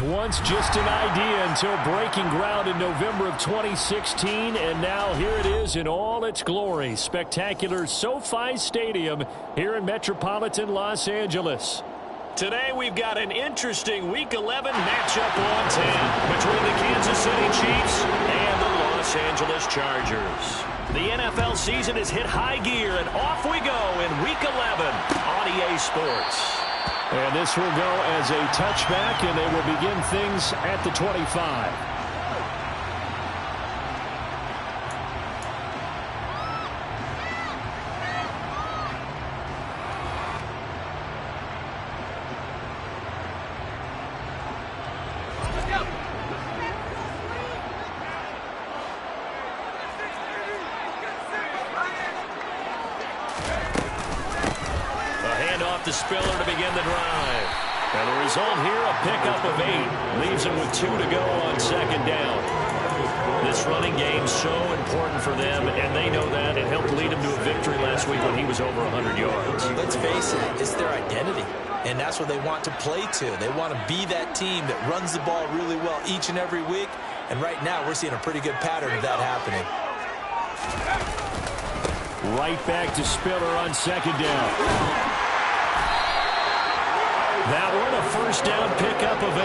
was once just an idea until breaking ground in November of 2016, and now here it is in all its glory. Spectacular SoFi Stadium here in metropolitan Los Angeles. Today we've got an interesting Week 11 matchup on 10 between the Kansas City Chiefs and the Los Angeles Chargers. The NFL season has hit high gear, and off we go in Week 11 on EA Sports. And this will go as a touchback, and they will begin things at the 25. The Spiller to begin the drive. And the result here, a pickup of 8. Leaves him with 2 to go on second down. This running game so important for them, and they know that. It helped lead him to a victory last week when he was over 100 yards. Let's face it, it's their identity, and that's what they want to play to. They want to be that team that runs the ball really well each and every week, and right now we're seeing a pretty good pattern of that happening. Right back to Spiller on second down. That one, a first down pickup of 8.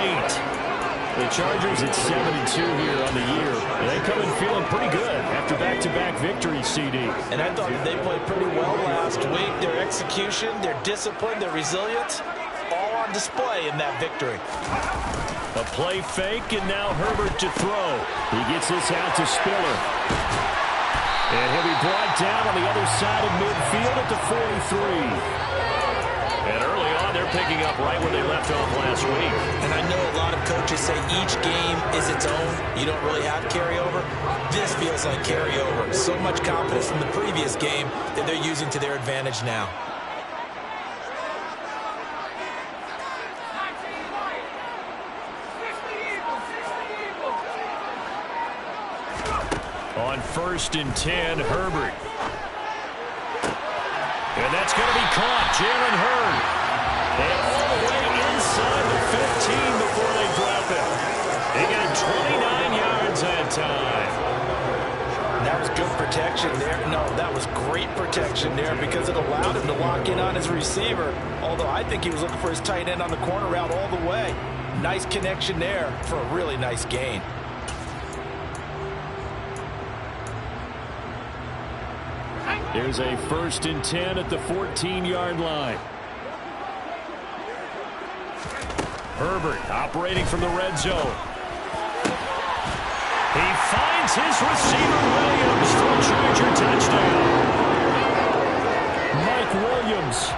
The Chargers at 7-2 here on the year. They come in feeling pretty good after back-to-back victories, CD. And I thought they played pretty well last week. Their execution, their discipline, their resilience, all on display in that victory. A play fake, and now Herbert to throw. He gets this out to Spiller. And he'll be brought down on the other side of midfield at the 43. And early on, they're picking up right where they left off last week. And I know a lot of coaches say each game is its own. You don't really have carryover. This feels like carryover. So much confidence from the previous game that they're using to their advantage now. On 1st and 10, Herbert. And that's going to be caught. Jalen Hurd. And all the way inside the 15 before they drop it. They got 29 yards that time. That was good protection there. No, that was great protection there because it allowed him to lock in on his receiver. Although I think he was looking for his tight end on the corner route all the way. Nice connection there for a really nice gain. There's a 1st and 10 at the 14-yard line. Herbert operating from the red zone. He finds his receiver, Williams, for a Charger touchdown. Mike Williams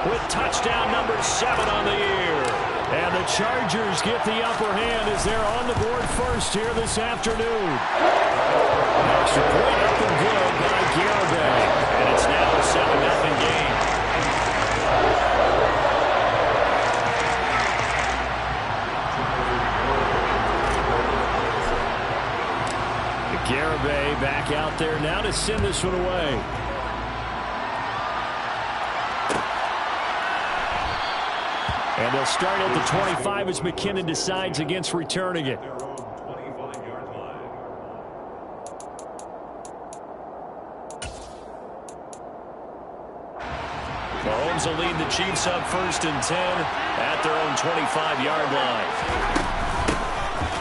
with touchdown number 7 on the year. And the Chargers get the upper hand as they're on the board first here this afternoon. Extra point up and good by Garibay. And it's now a 7-0 game. Garibay back out there now to send this one away. And they'll start at the 25 as McKinnon decides against returning it. Mahomes will lead the Chiefs up 1st and 10 at their own 25-yard line.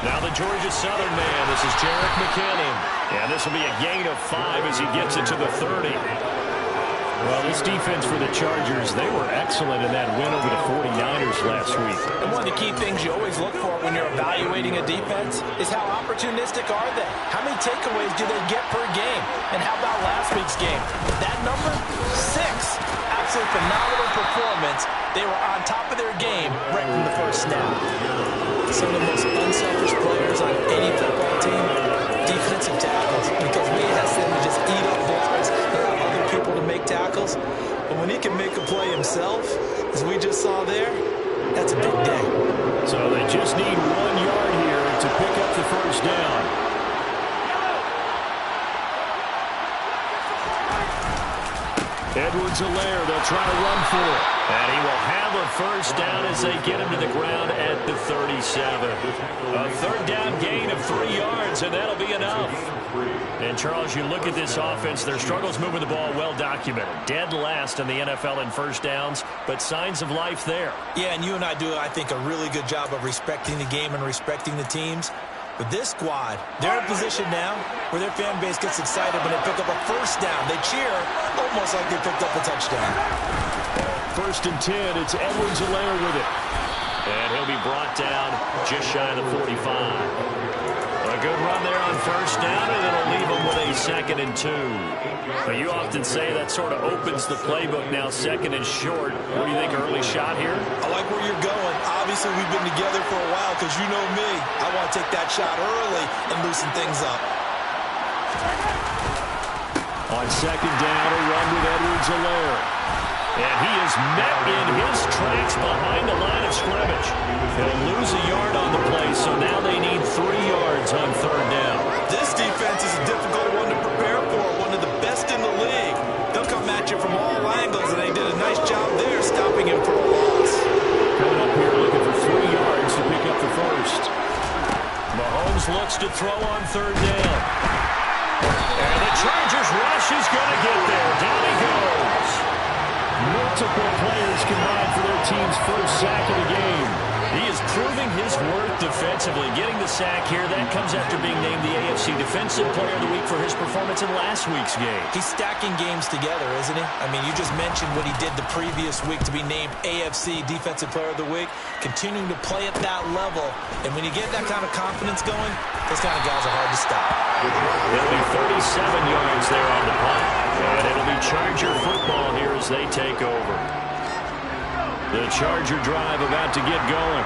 Now the Georgia Southern man, this is Jerick McKinnon. And this will be a gain of 5 as he gets it to the 30. Well, this defense for the Chargers, they were excellent in that win over the 49ers last week. And one of the key things you always look for when you're evaluating a defense is how opportunistic are they? How many takeaways do they get per game? And how about last week's game? That number, 6. Absolute phenomenal performance. They were on top of their game right from the first snap. Some of the most unselfish players on any football team, defensive tackles, because we ask them to just eat up boards, allow other people to make tackles. But when he can make a play himself, as we just saw there, that's a big day. So they just need 1 yard here to pick up the first down. Edwards-Helaire, they'll try to run for it. And he will have a first down as they get him to the ground at the 37. A third down gain of 3 yards, and that'll be enough. And, Charles, you look at this offense, their struggles moving the ball well documented. Dead last in the NFL in first downs, but signs of life there. Yeah, and you and I do, I think, a really good job of respecting the game and respecting the teams. But this squad, they're in a position now where their fan base gets excited when they pick up a first down. They cheer almost like they picked up a touchdown. 1st and 10, it's Edwards-Helaire with it. And he'll be brought down just shy of the 45. A good run there on first down, and it'll leave them with a 2nd and 2. But you often say that sort of opens the playbook now, 2nd and short. What do you think, early shot here? I like where you're going. Obviously, we've been together for a while because you know me. I want to take that shot early and loosen things up. On 2nd down, a run with Edwards-Helaire. And he is met in his tracks behind the line of scrimmage. He'll lose a yard on the play, so now they need 3 yards on 3rd down. This defense is a difficult one to prepare for, one of the best in the league. They'll come at you from all angles, and they did a nice job there stopping him for a loss. Coming up here looking for 3 yards to pick up the first. Mahomes looks to throw on 3rd down. And the Chargers rush is going to get there. Down he goes. Multiple players combined for their team's first sack of the game. He is proving his worth defensively. Getting the sack here, that comes after being named the AFC Defensive Player of the Week for his performance in last week's game. He's stacking games together, isn't he? I mean, you just mentioned what he did the previous week to be named AFC Defensive Player of the Week. Continuing to play at that level. And when you get that kind of confidence going, those kind of guys are hard to stop. It'll be 37 yards there on the punt. And it'll be Charger football here as they take over. The Charger drive about to get going.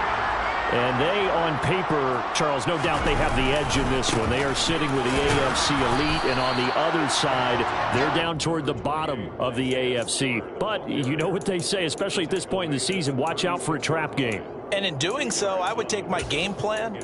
And they, on paper, Charles, no doubt they have the edge in this one. They are sitting with the AFC elite, and on the other side, they're down toward the bottom of the AFC. But you know what they say, especially at this point in the season, watch out for a trap game. And in doing so, I would take my game plan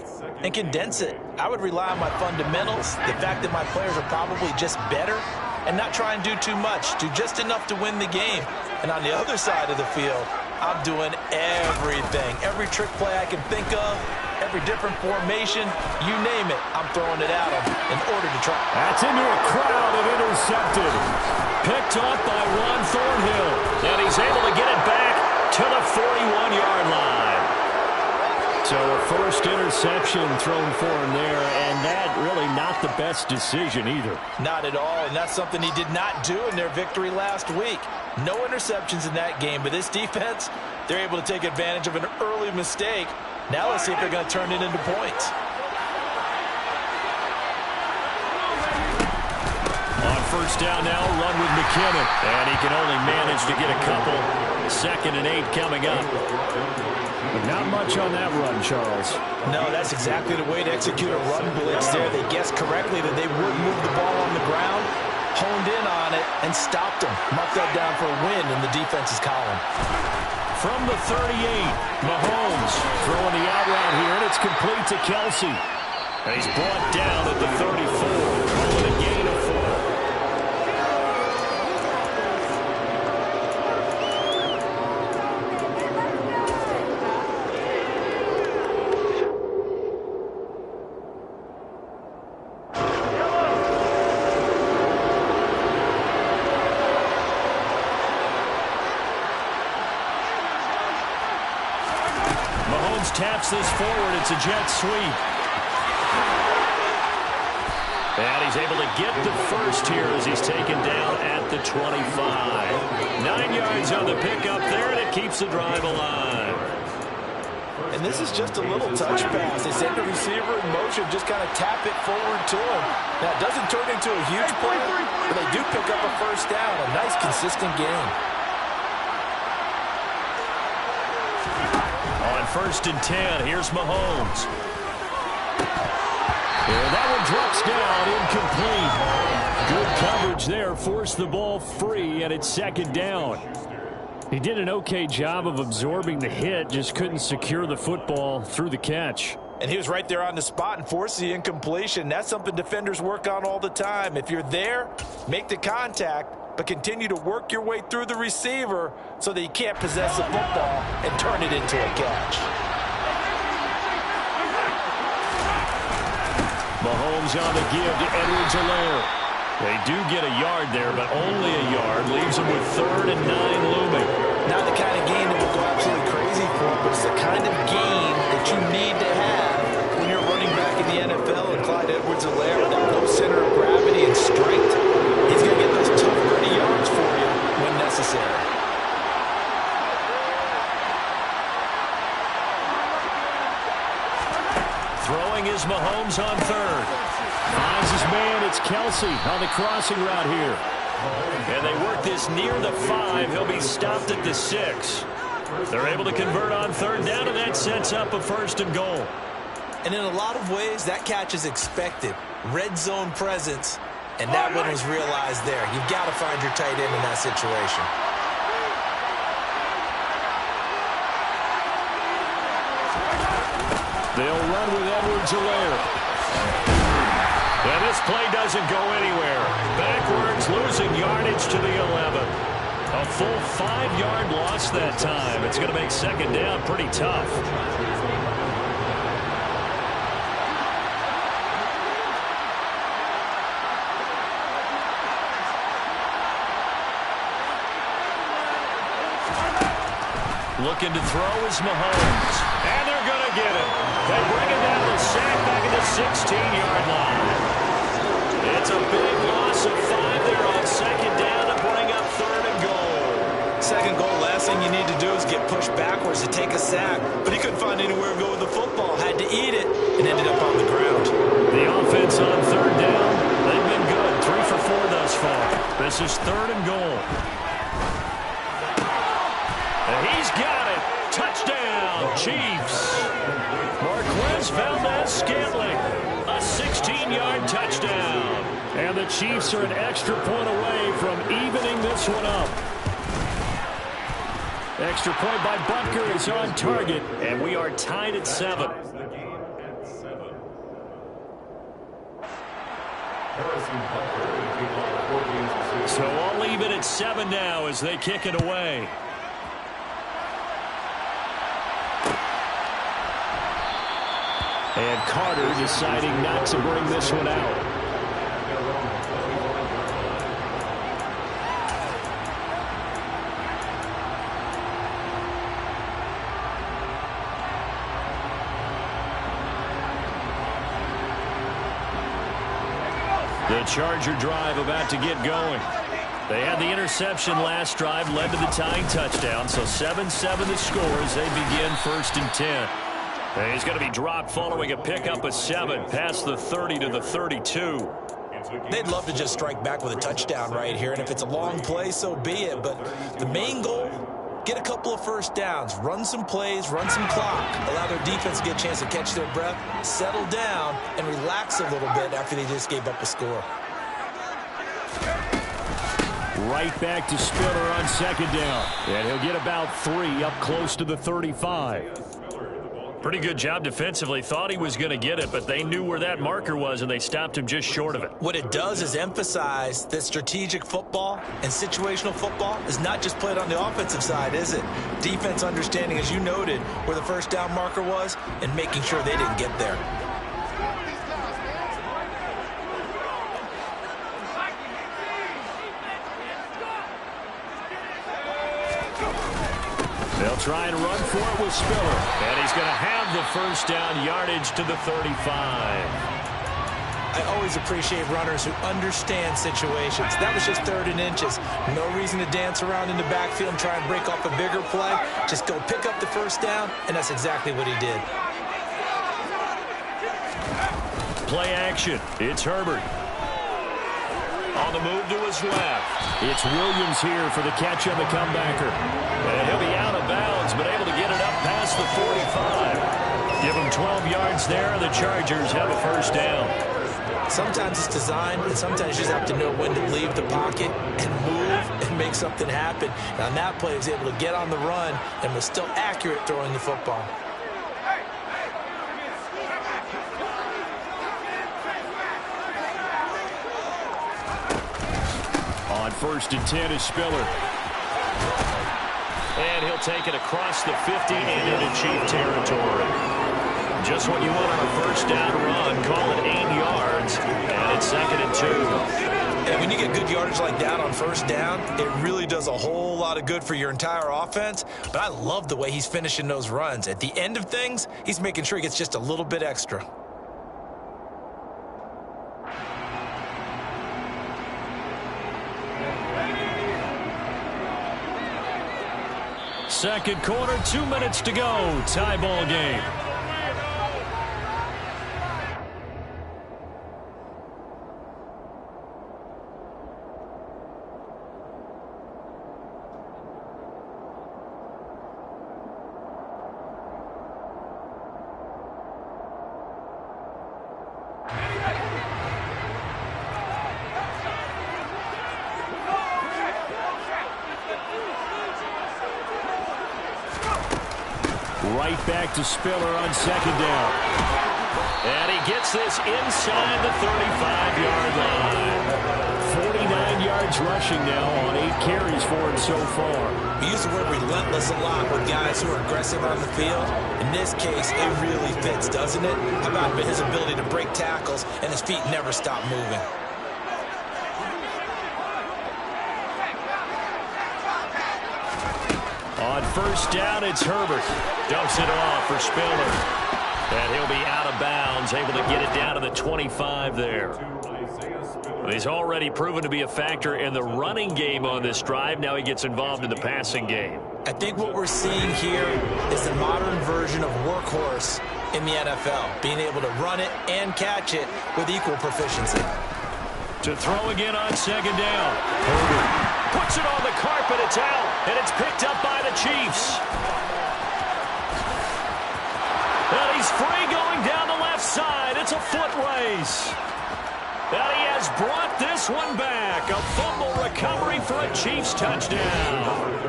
and condense it. I would rely on my fundamentals, the fact that my players are probably just better, and not try and do too much, do just enough to win the game. And on the other side of the field, I'm doing everything. Every trick play I can think of, every different formation, you name it, I'm throwing it at them in order to try. That's into a crowd and intercepted. Picked off by Ron Thornhill. And he's able to get it back to the 41-yard line. So a first interception thrown for him there, and that really not the best decision either. Not at all, and that's something he did not do in their victory last week. No interceptions in that game, but this defense, they're able to take advantage of an early mistake. Now let's see if they're going to turn it into points. On first down now, run with McKinnon, and he can only manage to get a couple. 2nd and 8 coming up. But not much on that run, Charles. No, that's exactly the way to execute a run blitz there. They guessed correctly that they would move the ball on the ground, honed in on it, and stopped them. Marked that down for a win in the defense's column. From the 38, Mahomes throwing the out route here, and it's complete to Kelsey. And he's brought down at the 34, with a gain of 4. Taps this forward. It's a jet sweep. And he's able to get the first here as he's taken down at the 25. 9 yards on the pickup there, and it keeps the drive alive. And this is just a little touch pass. They send the receiver in motion, just kind of tap it forward to him. Now, it doesn't turn into a huge play, but they do pick up a first down. A nice, consistent game. On 1st and 10, here's Mahomes. And that one drops down, incomplete. Good coverage there, forced the ball free, and it's 2nd down. He did an okay job of absorbing the hit, just couldn't secure the football through the catch. And he was right there on the spot and forced the incompletion. That's something defenders work on all the time. If you're there, make the contact, but continue to work your way through the receiver so that you can't possess the football and turn it into a catch. Mahomes on the give to Edwards-Helaire. They do get a yard there, but only a yard. Leaves them with 3rd and 9 looming. Not the kind of game that will go absolutely crazy for, but it's the kind of game that you need to have when you're running back in the NFL. And Clyde Edwards-Helaire with that low center of gravity and strength, he's going to get those tough, gritty yards for you when necessary. Throwing is Mahomes on 3rd. Finds his man. It's Kelsey on the crossing route here. And they work this near the 5. He'll be stopped at the 6. They're able to convert on 3rd down, and that sets up a 1st and goal. And in a lot of ways, that catch is expected. Red zone presence, and that one was realized there. You've got to find your tight end in that situation. They'll run with Edwards-Helaire. And this play doesn't go anywhere. Backwards, losing yardage to the 11. A full 5-yard loss that time. It's going to make 2nd down pretty tough. Looking to throw is Mahomes. And they're going to get him. They bring him down to sack back at the 16-yard line. It's a big loss of 5 there on 2nd down to bring up 3rd and goal. 2nd goal, last thing you need to do is get pushed backwards to take a sack. But he couldn't find anywhere to go with the football. Had to eat it and ended up on the ground. The offense on 3rd down, they've been good. 3 for 4 thus far. This is 3rd and goal. And he's got it. Touchdown, Chiefs. Marquez Valdez-Scantling, a 16-yard touchdown. And the Chiefs are an extra point away from evening this one up. Extra point by Butker is on target, and we are tied at 7. So I'll leave it at 7 now as they kick it away. And Carter deciding not to bring this one out. The Charger drive about to get going. They had the interception last drive, led to the tying touchdown, so 7-7 the score as they begin 1st and 10. And he's going to be dropped following a pickup of 7 past the 30 to the 32. They'd love to just strike back with a touchdown right here, and if it's a long play, so be it. But the main goal, get a couple of 1st downs, run some plays, run some clock, allow their defense to get a chance to catch their breath, settle down, and relax a little bit after they just gave up a score. Right back to Spiller on 2nd down. And he'll get about 3 up close to the 35. Pretty good job defensively. Thought he was going to get it, but they knew where that marker was, and they stopped him just short of it. What it does is emphasize that strategic football and situational football is not just played on the offensive side, is it? Defense understanding, as you noted, where the 1st down marker was and making sure they didn't get there. They'll try and run for it with Spiller. And he's going to have the 1st down yardage to the 35. I always appreciate runners who understand situations. That was just 3rd and inches. No reason to dance around in the backfield and try and break off a bigger play. Just go pick up the 1st down, and that's exactly what he did. Play action. It's Herbert. On the move to his left. It's Williams here for the catch on the comebacker. And he'll be out of bounds, but able to get it up past the 45. Give him 12 yards there, and the Chargers have a 1st down. Sometimes it's designed, and sometimes you just have to know when to leave the pocket and move and make something happen. And on that play, he was able to get on the run and was still accurate throwing the football. On First and 10 is Spiller. And he'll take it across the 50 and into Chief territory. Just what you want on a first down run. Call it 8 yards. And it's 2nd and 2. And when you get good yardage like that on first down, it really does a whole lot of good for your entire offense. But I love the way he's finishing those runs. At the end of things, he's making sure he gets just a little bit extra. Second quarter, 2 minutes to go. Tie ball game. Right back to Spiller on second down. And he gets this inside the 35-yard line. 49 yards rushing now on 8 carries for him so far. We use the word relentless a lot with guys who are aggressive on the field. In this case, it really fits, doesn't it? How about his ability to break tackles and his feet never stop moving? On first down, it's Herbert. Dumps it off for Spiller. And he'll be out of bounds, able to get it down to the 25 there. He's already proven to be a factor in the running game on this drive. Now he gets involved in the passing game. I think what we're seeing here is the modern version of workhorse in the NFL, being able to run it and catch it with equal proficiency. To throw again on second down. Herbert puts it on the carpet. It's out, and it's picked up by the Chiefs. And he's free going down the left side. It's a foot race. And he has brought this one back. A fumble recovery for a Chiefs touchdown.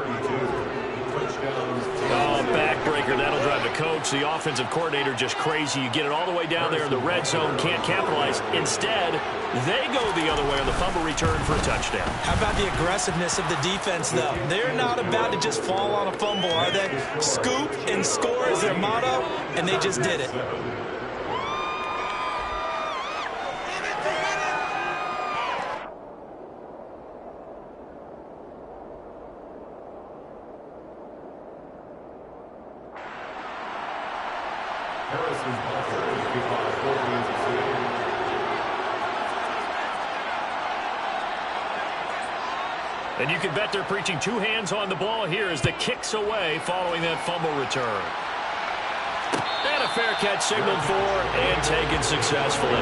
Oh, backbreaker. That'll drive the coach, the offensive coordinator, just crazy. You get it all the way down there in the red zone, can't capitalize. Instead, they go the other way on the fumble return for a touchdown. How about the aggressiveness of the defense, though? They're not about to just fall on a fumble, are they? Scoop and score is their motto, and they just did it. And you can bet they're preaching 2 hands on the ball here as the kick's away following that fumble return. And a fair catch signaled for and taken successfully.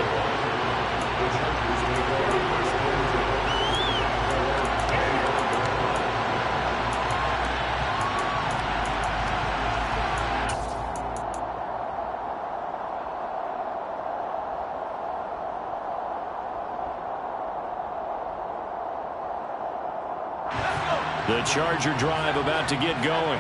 The Charger drive about to get going.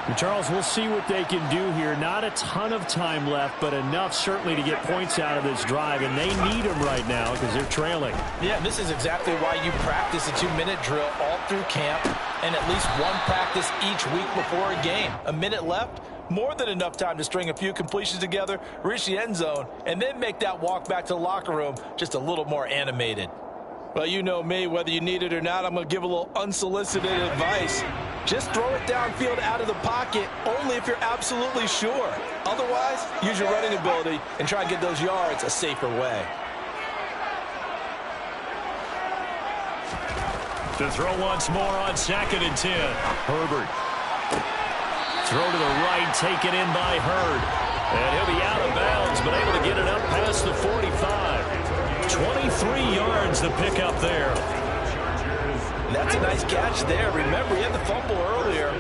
And Charles, we'll see what they can do here. Not a ton of time left, but enough certainly to get points out of this drive, and they need them right now because they're trailing. Yeah, this is exactly why you practice a 2-minute drill all through camp and at least one practice each week before a game. A minute left, more than enough time to string a few completions together, reach the end zone, and then make that walk back to the locker room just a little more animated. Well, you know me, whether you need it or not, I'm going to give a little unsolicited advice. Just throw it downfield out of the pocket only if you're absolutely sure. Otherwise, use your running ability and try and get those yards a safer way. To throw once more on 2nd and 10. Herbert. Throw to the right, taken in by Hurd. And he'll be out of bounds, but able to get it up past the 45. 23 yards the pickup there. That's a nice catch there. Remember, he had the fumble earlier.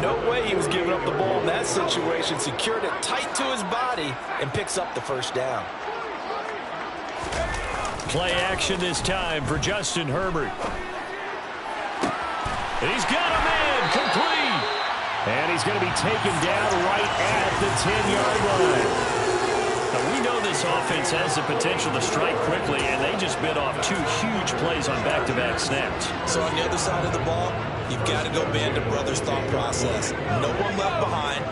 No way he was giving up the ball in that situation. Secured it tight to his body and picks up the first down. Play action this time for Justin Herbert. He's got a man complete. And he's going to be taken down right at the 10-yard line. Now, we know this This offense has the potential to strike quickly, and they just bit off 2 huge plays on back-to-back snaps. So on the other side of the ball, you've got to go Band of Brothers thought process. No one left behind,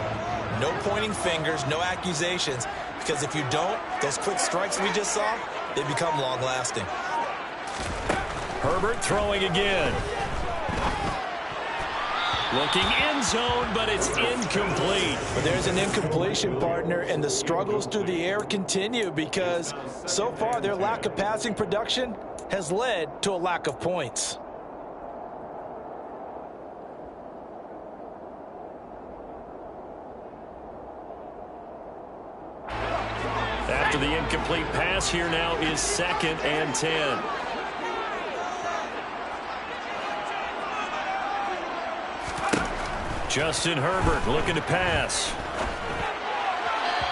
no pointing fingers, no accusations, because if you don't, those quick strikes we just saw, they become long-lasting. Herbert throwing again. Looking end zone, but it's incomplete. But there's an incompletion, partner, and the struggles through the air continue because so far their lack of passing production has led to a lack of points. After the incomplete pass, here now is 2nd and 10. Justin Herbert looking to pass.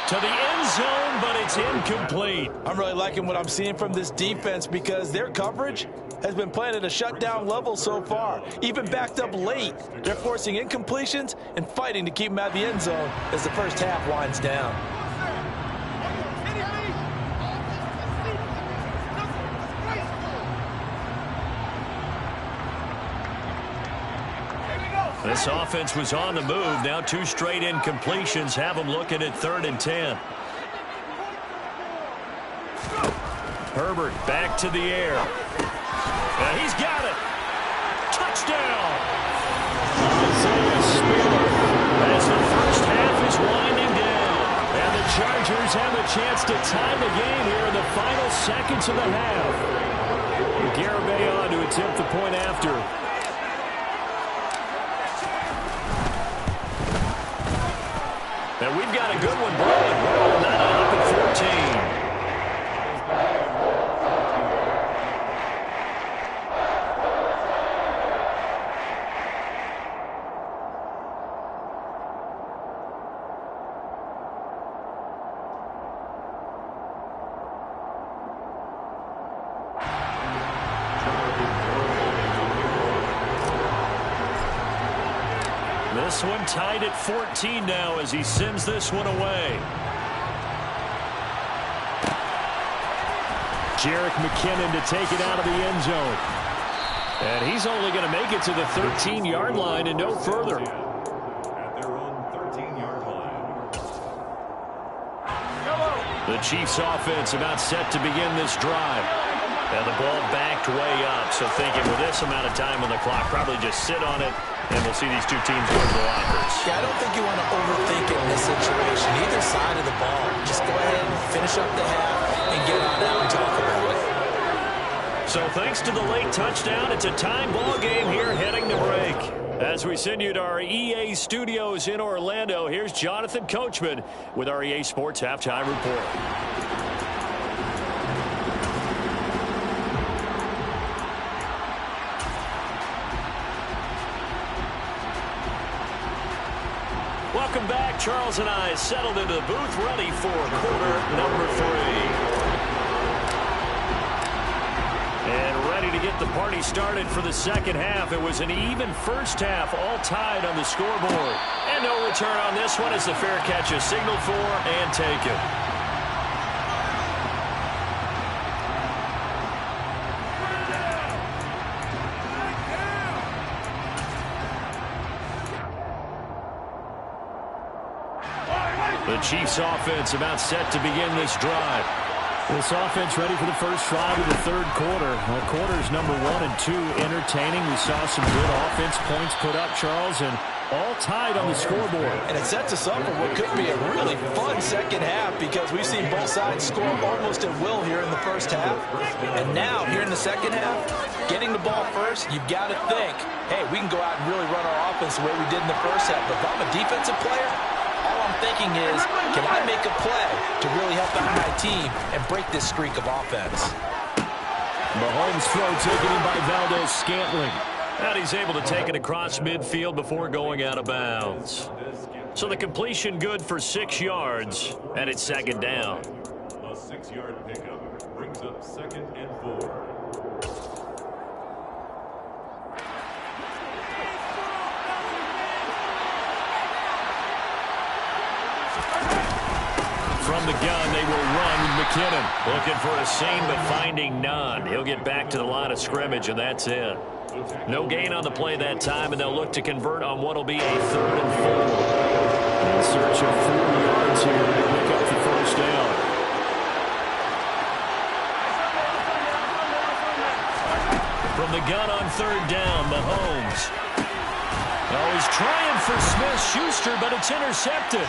To the end zone, but it's incomplete. I'm really liking what I'm seeing from this defense because their coverage has been playing at a shutdown level so far. Even backed up late, they're forcing incompletions and fighting to keep them out of the end zone as the first half winds down. This offense was on the move. Now 2 straight incompletions have them looking at 3rd and 10. Herbert back to the air. And he's got it. Touchdown. As the first half is winding down. And the Chargers have a chance to tie the game here in the final seconds of the half. Garibay on to attempt the point after. And we've got a good one brewing. We're not up at 14. This one tied at 14 now as he sends this one away. Jerick McKinnon to take it out of the end zone. And he's only going to make it to the 13-yard line and no further. At their own 13-yard line. The Chiefs offense about set to begin this drive. And the ball backed way up. So thinking with this amount of time on the clock, probably just sit on it. And we'll see these 2 teams go to the lockers. Yeah, I don't think you want to overthink it in this situation. Either side of the ball. Just go ahead and finish up the half and get on out and talk about it. So thanks to the late touchdown, it's a tie ball game here heading to break. As we send you to our EA studios in Orlando, here's Jonathan Coachman with our EA Sports Halftime Report. Welcome back. Charles and I settled into the booth, ready for quarter number 3. And ready to get the party started for the second half. It was an even first half, all tied on the scoreboard. And no return on this one as the fair catch is signaled for and taken. The Chiefs offense about set to begin this drive. This offense ready for the first drive of the third quarter. Quarters number 1 and 2 entertaining. We saw some good offense points put up, Charles, and all tied on the scoreboard. And it sets us up for what could be a really fun second half because we've seen both sides score almost at will here in the first half. And now, here in the second half, getting the ball first, you've got to think, hey, we can go out and really run our offense the way we did in the first half. But if I'm a defensive player, all I'm thinking is, can I make a play to really help out my team and break this streak of offense? Mahomes throw taken in by Valdez-Scantling. And he's able to take it across midfield before going out of bounds. So the completion good for 6 yards, and it's second down. A 6-yard pickup brings up 2nd and 4. From the gun, they will run with McKinnon looking for a seam but finding none. He'll get back to the line of scrimmage, and that's it. No gain on the play that time, and they'll look to convert on what will be a 3rd and 4. In search of 4 yards here to pick up the first down. From the gun on 3rd down, Mahomes. Oh, he's trying for Smith-Schuster, but it's intercepted.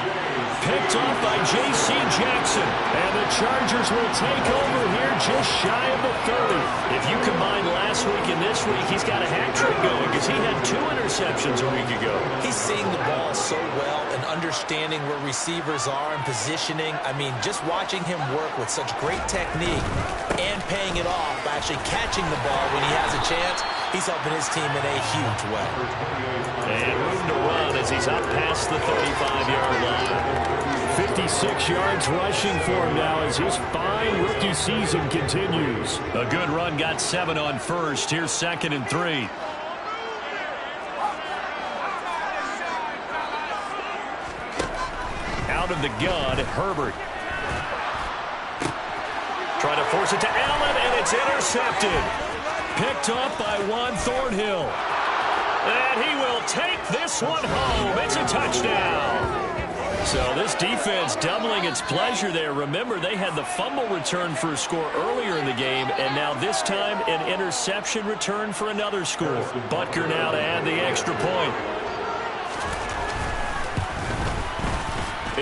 Picked off by J.C. Jackson. And the Chargers will take over here just shy of the 30. If you combine last week and this week, he's got a hat trick going because he had 2 interceptions a week ago. He's seeing the ball so well and understanding where receivers are and positioning. I mean, just watching him work with such great technique and paying it off by actually catching the ball when he has a chance, he's helping his team in a huge way. And room to run as he's up past the 35-yard line. 56 yards rushing for him now as his fine rookie season continues. A good run, got 7 on first. Here's 2nd and 3. Out of the gun, Herbert. Trying to force it to Allen, and it's intercepted. Picked up by Juan Thornhill. And he will take this one home. It's a touchdown. So this defense doubling its pleasure there. Remember, they had the fumble return for a score earlier in the game, and now this time an interception return for another score. Butker now to add the extra point.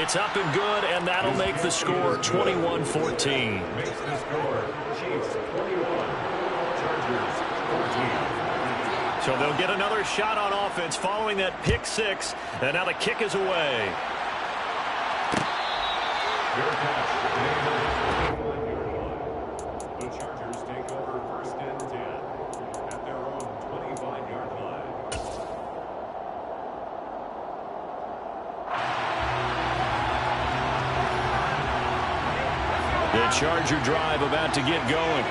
It's up and good, and that'll make the score 21-14. Makes the score Chiefs 21, Chargers 14. So they'll get another shot on offense following that pick 6, and now the kick is away. The Chargers take over 1st and 10 at their own 25-yard line. The Charger drive about to get going.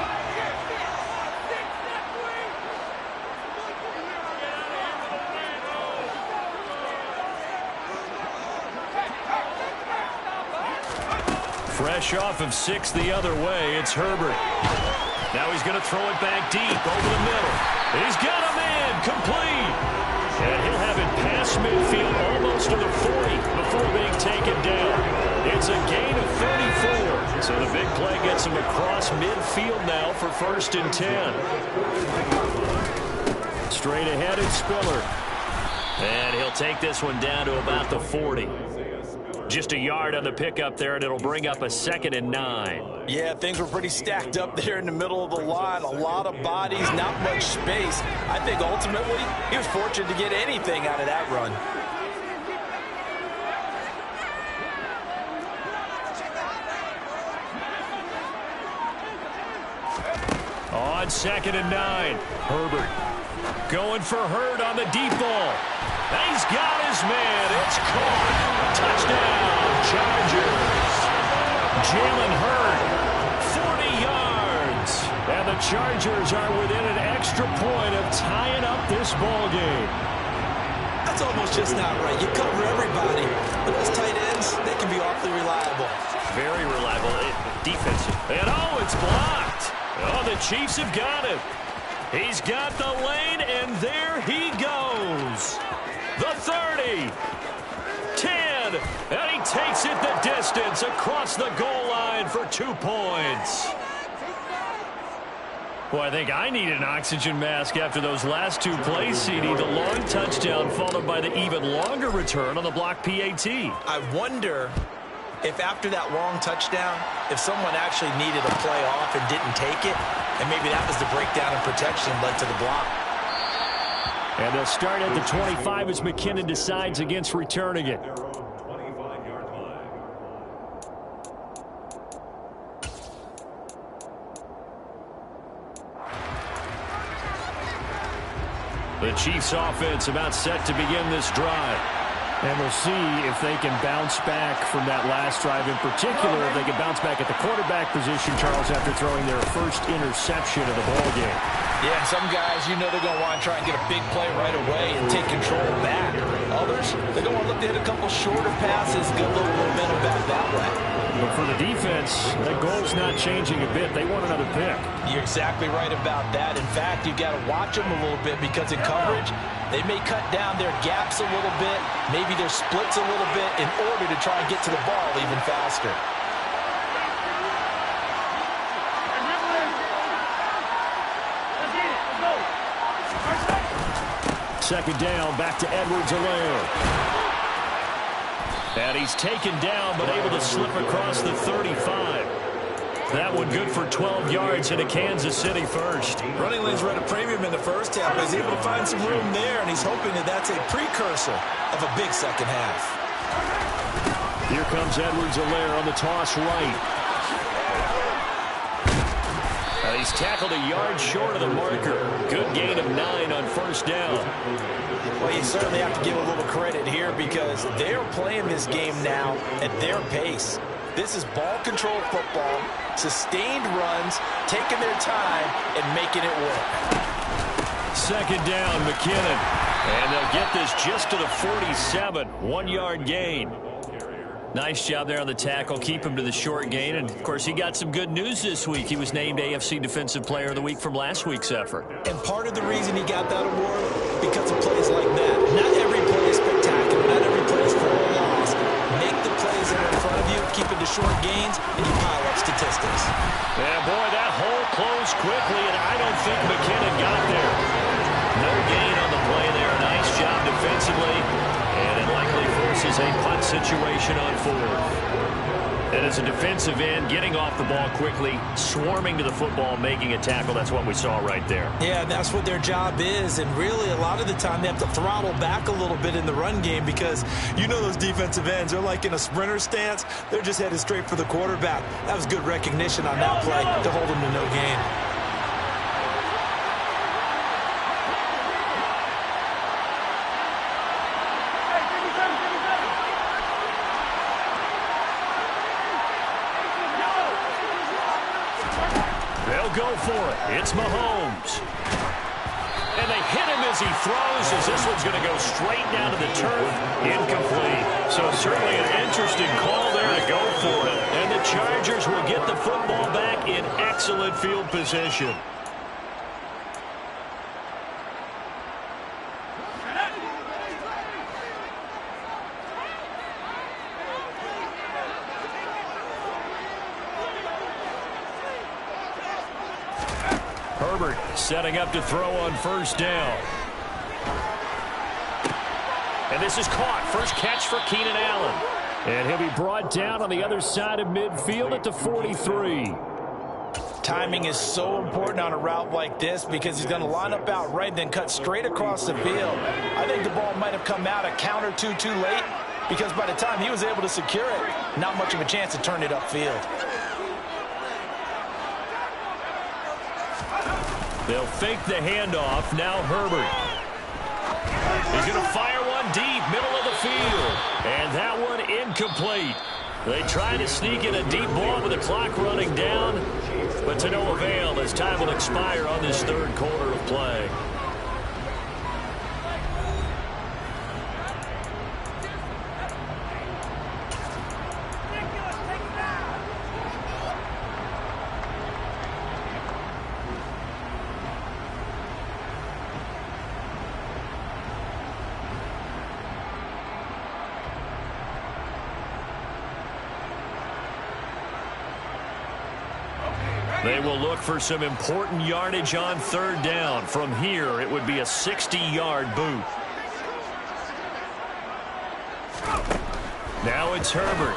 Fresh off of 6 the other way, it's Herbert. Now he's going to throw it back deep over the middle. He's got a man, complete. And he'll have it past midfield almost to the 40 before being taken down. It's a gain of 34. So the big play gets him across midfield now for 1st and 10. Straight ahead, it's Spiller. And he'll take this one down to about the 40. Just a yard on the pickup there, and it'll bring up a 2nd and 9. Yeah, things were pretty stacked up there in the middle of the line. A lot of bodies, not much space. I think ultimately he was fortunate to get anything out of that run. On 2nd and 9, Herbert going for Hurd on the deep ball. He's got his man. It's caught. Touchdown, Chargers. Jalen Hurd, 40 yards. And the Chargers are within an extra point of tying up this ball game. That's almost just not right. You cover everybody. But those tight ends, they can be awfully reliable. Very reliable defensive. And oh, it's blocked. Oh, the Chiefs have got it. He's got the lane, and there he goes. The 30, 10, and he takes it the distance across the goal line for 2 points. Well, I think I need an oxygen mask after those last 2 plays, CD. The long touchdown followed by the even longer return on the block PAT. I wonder if after that long touchdown, if someone actually needed a play off and didn't take it, and maybe that was the breakdown in protection led to the block. And they'll start at the 25 as McKinnon decides against returning it. Their own 25-yard line. The Chiefs offense about set to begin this drive. And we'll see if they can bounce back from that last drive in particular, if they can bounce back at the quarterback position, Charles, after throwing their first interception of the ball game. Yeah, some guys, you know they're going to want to try and get a big play right away and take control back. Others, they're going to look to hit a couple shorter passes, get a little momentum back that way. But for the defense, that goal's not changing a bit. They want another pick. You're exactly right about that. In fact, you've got to watch them a little bit because in coverage, they may cut down their gaps a little bit, maybe their splits a little bit in order to try and get to the ball even faster. Second down, back to Edwards-Helaire. And he's taken down, but able to slip across the 35. That one good for 12 yards into Kansas City first. Running lanes were at a premium in the first half, but he's able to find some room there, and he's hoping that that's a precursor of a big second half. Here comes Edwards-Helaire on the toss right. He's tackled a yard short of the marker. Good gain of 9 on first down. Well, you certainly have to give a little credit here because they're playing this game now at their pace. This is ball-controlled football, sustained runs, taking their time, and making it work. Second down, McKinnon. And they'll get this just to the 47. 1-yard gain. Nice job there on the tackle. Keep him to the short gain. And, of course, he got some good news this week. He was named AFC Defensive Player of the Week from last week's effort. And part of the reason he got that award, because of plays like that. Not every play is spectacular. Not every play is for a loss. Make the plays that are in front of you, keep it to short gains, and you pile up statistics. Yeah, boy, that hole closed quickly, and I don't think McKinnon got there. No gain on the play there. Nice job defensively. And it likely forces a punt situation on fourth. And as a defensive end, getting off the ball quickly, swarming to the football, making a tackle, that's what we saw right there. Yeah, that's what their job is. And really, a lot of the time, they have to throttle back a little bit in the run game because you know those defensive ends, they're like in a sprinter stance. They're just headed straight for the quarterback. That was good recognition on that play to hold them to no gain. Go for it. It's Mahomes. And they hit him as he throws, as this one's going to go straight down to the turf. Incomplete. So certainly an interesting call there to go for it. And the Chargers will get the football back in excellent field position. Herbert setting up to throw on first down. And this is caught. First catch for Keenan Allen. And he'll be brought down on the other side of midfield at the 43. Timing is so important on a route like this because he's going to line up out right, then cut straight across the field. I think the ball might have come out a count or two too late because by the time he was able to secure it, not much of a chance to turn it upfield. They'll fake the handoff. Now Herbert. He's going to fire one deep, middle of the field. And that one incomplete. They try to sneak in a deep ball with the clock running down, but to no avail as time will expire on this third quarter of play. They will look for some important yardage on third down. From here, it would be a 60-yard boot. Now it's Herbert.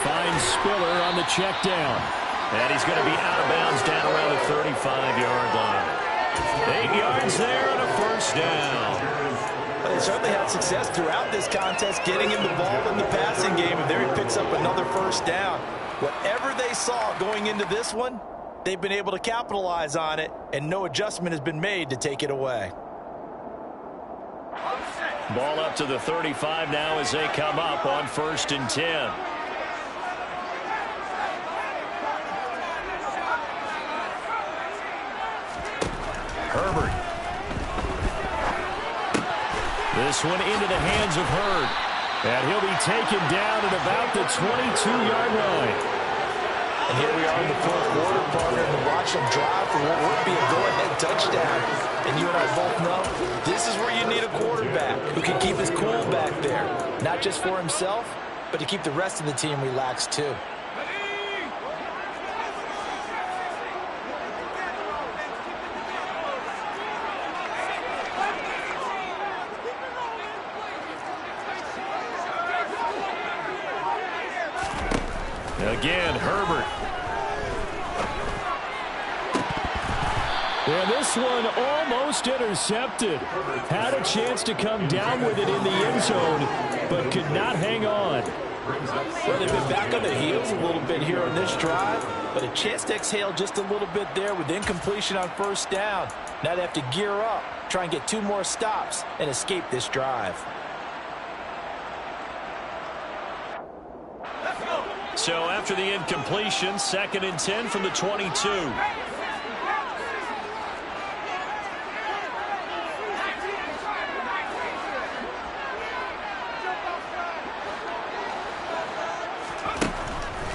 Finds Spiller on the check down. And he's going to be out of bounds down around the 35-yard line. 8 yards there and a first down. They certainly had success throughout this contest getting him the ball in the passing game, and there he picks up another first down. Whatever they saw going into this one, they've been able to capitalize on it, and no adjustment has been made to take it away. Ball up to the 35 now as they come up on 1st and 10. Herbert. This one into the hands of Hurd. And he'll be taken down at about the 22-yard line. And here we are in the fourth quarter, partner, and watch them drive for what would be a go-ahead touchdown. And you and I both know this is where you need a quarterback who can keep his cool back there, not just for himself, but to keep the rest of the team relaxed too. Again, Herbert. And this one almost intercepted. Had a chance to come down with it in the end zone, but could not hang on. Well, they've been back on their heels a little bit here on this drive, but a chance to exhale just a little bit there with incompletion on first down. Now they have to gear up, try and get 2 more stops, and escape this drive. So after the incompletion, 2nd and 10 from the 22.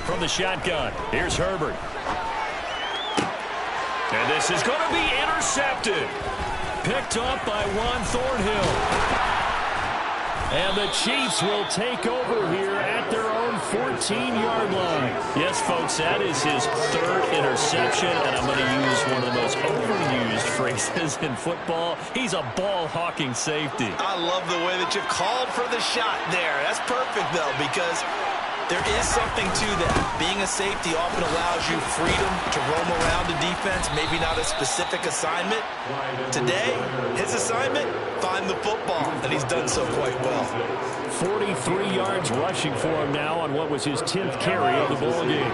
From the shotgun, here's Herbert. And this is going to be intercepted. Picked up by Juan Thornhill. And the Chiefs will take over here at their own 14-yard line. Yes, folks, that is his 3rd interception, and I'm going to use one of the most overused phrases in football. He's a ball-hawking safety. I love the way that you called for the shot there. That's perfect, though, because there is something to that. Being a safety often allows you freedom to roam around the defense, maybe not a specific assignment. Today, his assignment, find the football, and he's done so quite well. 43 yards rushing for him now on what was his 10th carry of the ball game.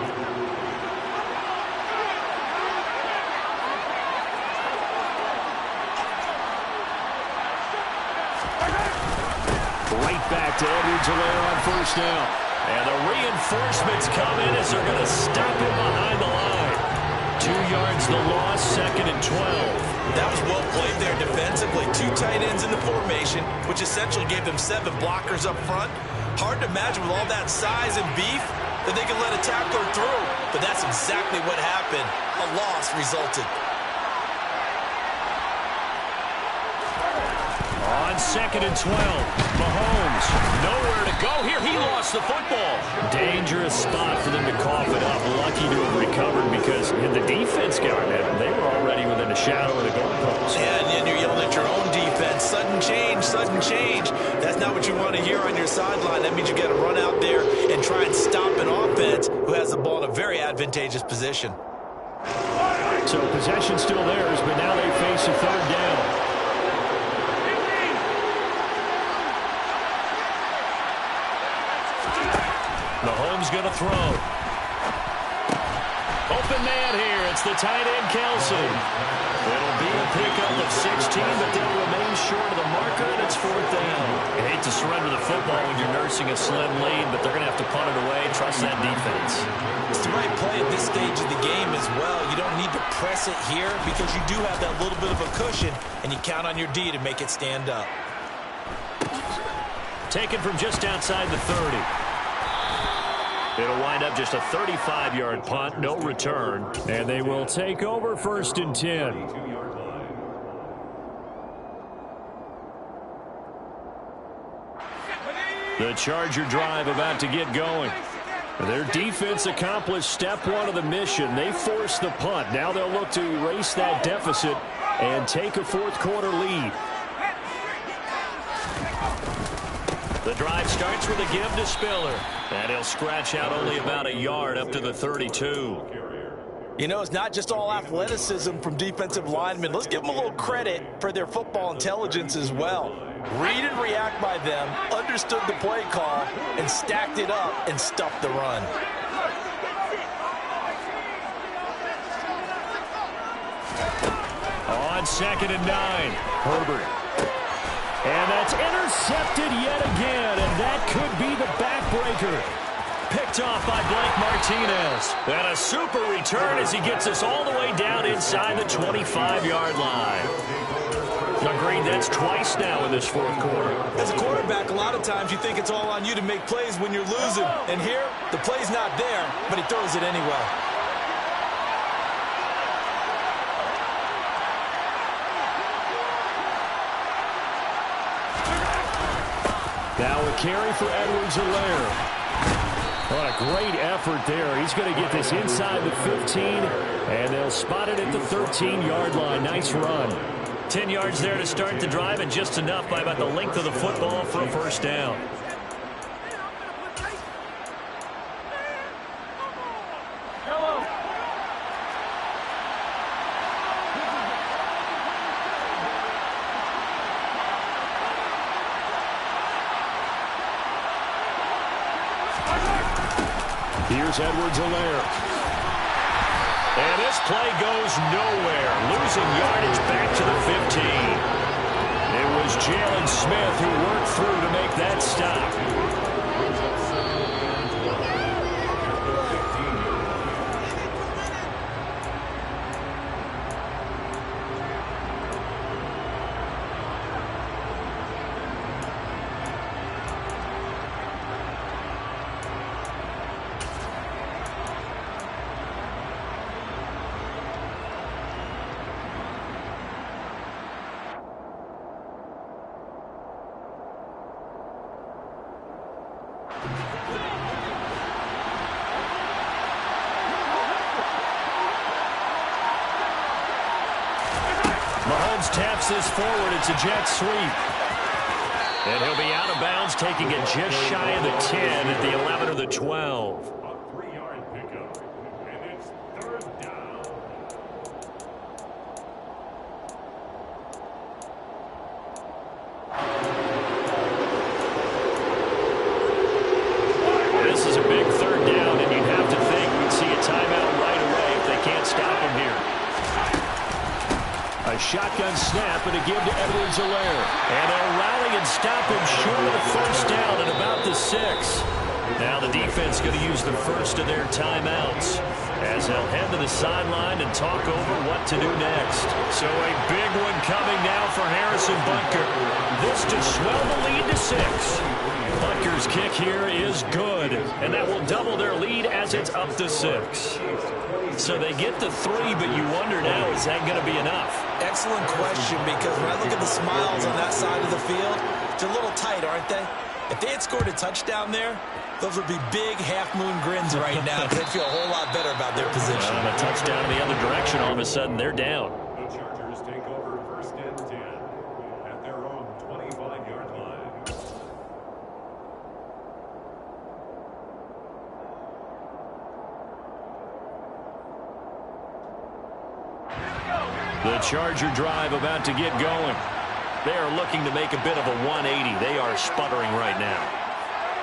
Right back to Edwards-Helaire on first down. And the reinforcements come in as they're going to stop him behind the line. 2 yards the loss, 2nd and 12. That was well played there defensively. 2 tight ends in the formation, which essentially gave them 7 blockers up front. Hard to imagine with all that size and beef that they could let a tackler through. But that's exactly what happened. A loss resulted. On 2nd and 12, Mahomes, nowhere to go here. He lost the football. Dangerous spot for them to cough it up. Lucky to have recovered because the defense got it. They were already within a shadow of the goalpost. Yeah, and you're yelling at your own defense. Sudden change, sudden change. That's not what you want to hear on your sideline. That means you got to run out there and try and stop an offense who has the ball in a very advantageous position. So possession still theirs, but now they face a 3rd down. Mahomes going to throw. Open man here. It's the tight end, Kelsey. It'll be a pickup of 16, but they'll remain short of the marker, and it's 4th down. You hate to surrender the football when you're nursing a slim lead, but they're going to have to punt it away. Trust that defense. It's the right play at this stage of the game as well. You don't need to press it here because you do have that little bit of a cushion, and you count on your D to make it stand up. Taken from just outside the 30. It'll wind up just a 35-yard punt, no return. And they will take over 1st and 10. The Charger drive about to get going. Their defense accomplished step 1 of the mission. They forced the punt. Now they'll look to erase that deficit and take a 4th quarter lead. The drive starts with a give to Spiller. And he'll scratch out only about a yard up to the 32. You know, it's not just all athleticism from defensive linemen. Let's give them a little credit for their football intelligence as well. Read and react by them, understood the play call, and stacked it up and stuffed the run. On 2nd and 9, Herbert. And that's intercepted yet again, and that could be the backbreaker. Picked off by Blake Martinez. And a super return as he gets us all the way down inside the 25-yard line. Agreed, that's twice now in this fourth quarter. As a quarterback, a lot of times you think it's all on you to make plays when you're losing. And here, the play's not there, but he throws it anyway. Now a carry for Edwards-Helaire. What a great effort there. He's going to get this inside the 15, and they'll spot it at the 13-yard line. Nice run. 10 yards there to start the drive, and just enough by about the length of the football for a first down. Here's Edwards-Helaire. And this play goes nowhere. Losing yardage back to the 15. It was Jalen Smith who worked through to make that stop. Mahomes taps this forward. It's a jet sweep. And he'll be out of bounds, taking it just shy of the 10 at the 11 or the 12. A 3-yard pickup, and it's third down. This is a big third down, and you'd have to think we'd see a timeout right away if they can't stop him here. A shotgun snap and a give to Edwards-Helaire. And they'll rally and stop him short of the first down at about the 6. Now the defense going to use the first of their timeouts as they'll head to the sideline and talk over what to do next. So a big one coming now for Harrison Butker. This to swell the lead to 6. Butker's kick here is good, and that will double their lead as it's up to 6. So they get the 3, but you wonder now, is that going to be enough? Excellent question, because when I look at the smiles on that side of the field, they're a little tight, aren't they? If they had scored a touchdown there, those would be big half-moon grins right now. They'd feel a whole lot better about their position. A touchdown in the other direction, all of a sudden they're down. The Chargers take over first and 10 at their own 25-yard line. The Charger drive about to get going. They are looking to make a bit of a 180. They are sputtering right now.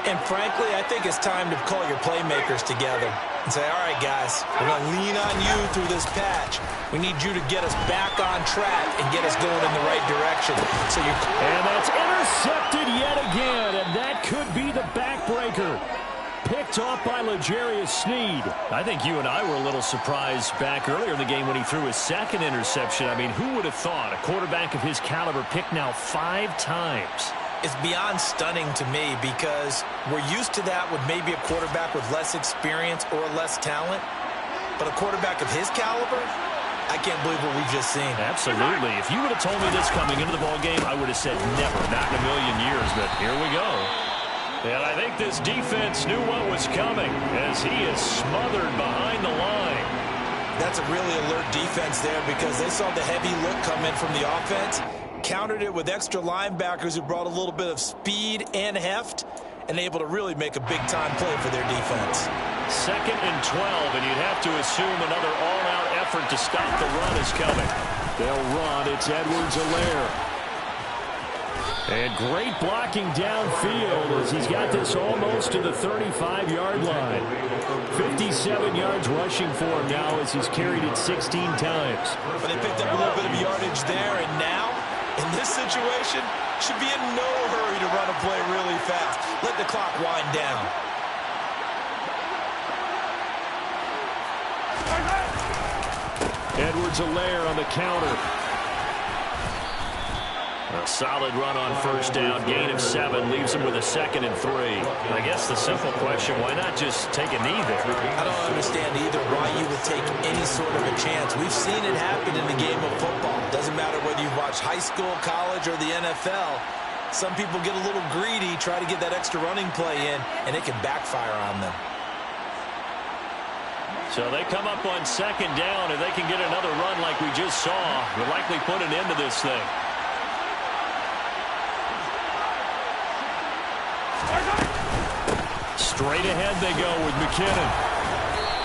And frankly, I think it's time to call your playmakers together and say, all right, guys, we're going to lean on you through this patch. We need you to get us back on track and get us going in the right direction. And that's intercepted yet again, and that could be the backbreaker. Picked off by L'Jarius Sneed. I think you and I were a little surprised back earlier in the game when he threw his second interception. I mean, who would have thought a quarterback of his caliber picked now 5 times? It's beyond stunning to me because we're used to that with maybe a quarterback with less experience or less talent. But a quarterback of his caliber, I can't believe what we've just seen. Absolutely. If you would have told me this coming into the ballgame, I would have said never, not in a million years. But here we go. And I think this defense knew what was coming as he is smothered behind the line. That's a really alert defense there because they saw the heavy look come in from the offense, countered it with extra linebackers who brought a little bit of speed and heft, and able to really make a big-time play for their defense. 2nd and 12, and you'd have to assume another all-out effort to stop the run is coming. They'll run. It's Edwards-Helaire. And great blocking downfield as he's got this almost to the 35-yard line. 57 yards rushing for him now as he's carried it 16 times. But they picked up a little bit of yardage there, and now, in this situation, should be in no hurry to run a play really fast. Let the clock wind down. Edwards-Helaire on the counter. A solid run on first down. Gain of 7 leaves him with a 2nd and 3. I guess the simple question, why not just take a knee there? I don't understand either why you would take any sort of a chance. We've seen it happen in the game of football. Doesn't matter whether you watch high school, college, or the NFL. Some people get a little greedy, try to get that extra running play in, and it can backfire on them. So they come up on 2nd down, and they can get another run like we just saw. Will likely put an end to this thing. Straight ahead they go with McKinnon.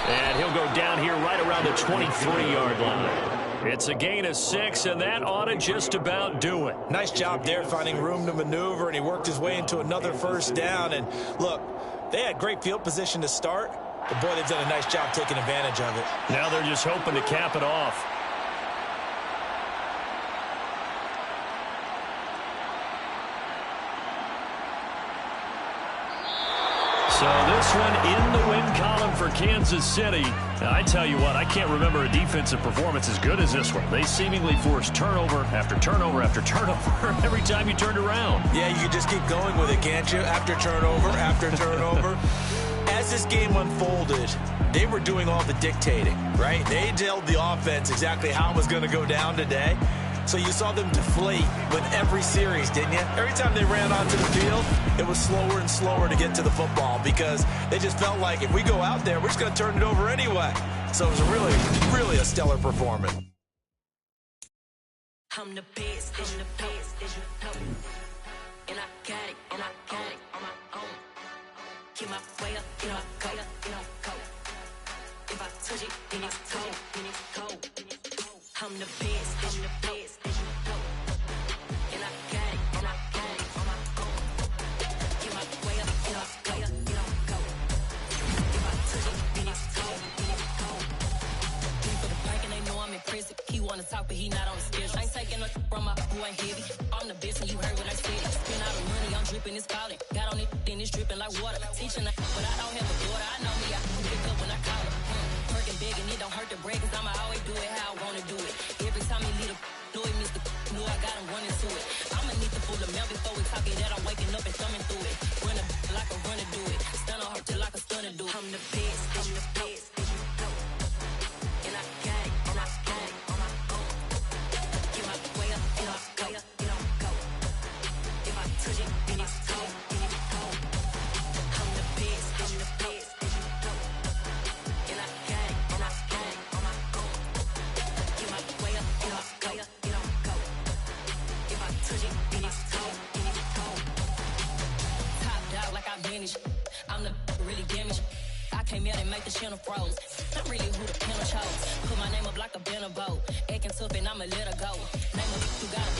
And he'll go down here right around the 23-yard line. It's a gain of 6, and that ought to just about do it. Nice job there finding room to maneuver, and he worked his way into another first down. And look, they had great field position to start, but boy, they've done a nice job taking advantage of it. Now they're just hoping to cap it off. So this one in the win column for Kansas City. Now, I tell you what, I can't remember a defensive performance as good as this one. They seemingly forced turnover after turnover after turnover every time you turned around. Yeah, you can just keep going with it, can't you? After turnover. As this game unfolded, they were doing all the dictating, right? They told the offense exactly how it was going to go down today. So you saw them deflate with every series, didn't you? Every time they ran onto the field, it was slower and slower to get to the football because they just felt like if we go out there, we're just going to turn it over anyway. So it was really a stellar performance. I'm the best, and I got it, on my own. Keep my way up, go. If I touch it, then it's cold. I'm the best, and I got it, on my own. Keep my way up, go. If I touch it, then it's cold. For the bank and they know I'm in prison. He wanna talk, but he not on the schedule. I ain't taking no from my boy ain't heavy. I'm the best, and you heard what I said. Spend all the money, I'm dripping, it's falling. Got on it, then it's dripping like water. Teaching, but I don't have a daughter. I know me, I can pick up when I call her. Perking big, and it don't hurt to break, cause I'ma always do it how I wanna do it. Every time he lead a know he missed the knew I got him running to it. I'ma need to pull the mail before we talk it that I'm waking up and thumbing through it. Run a like a runner do it. Stun on her till like a stunner do it. I'm the best, and I got it, on my own. Get my way up, go. If I touch it, then it's cold. I'm the best, and I got it, on my own. Get my way up, go. If I touch it, then it's cold. Top dog like I manage. I'm the really damaged. I came out and make the channel froze. I'm really who the panel chose. Put my name up like a banner boat. Acting tough and I'ma let her go. Name of who got a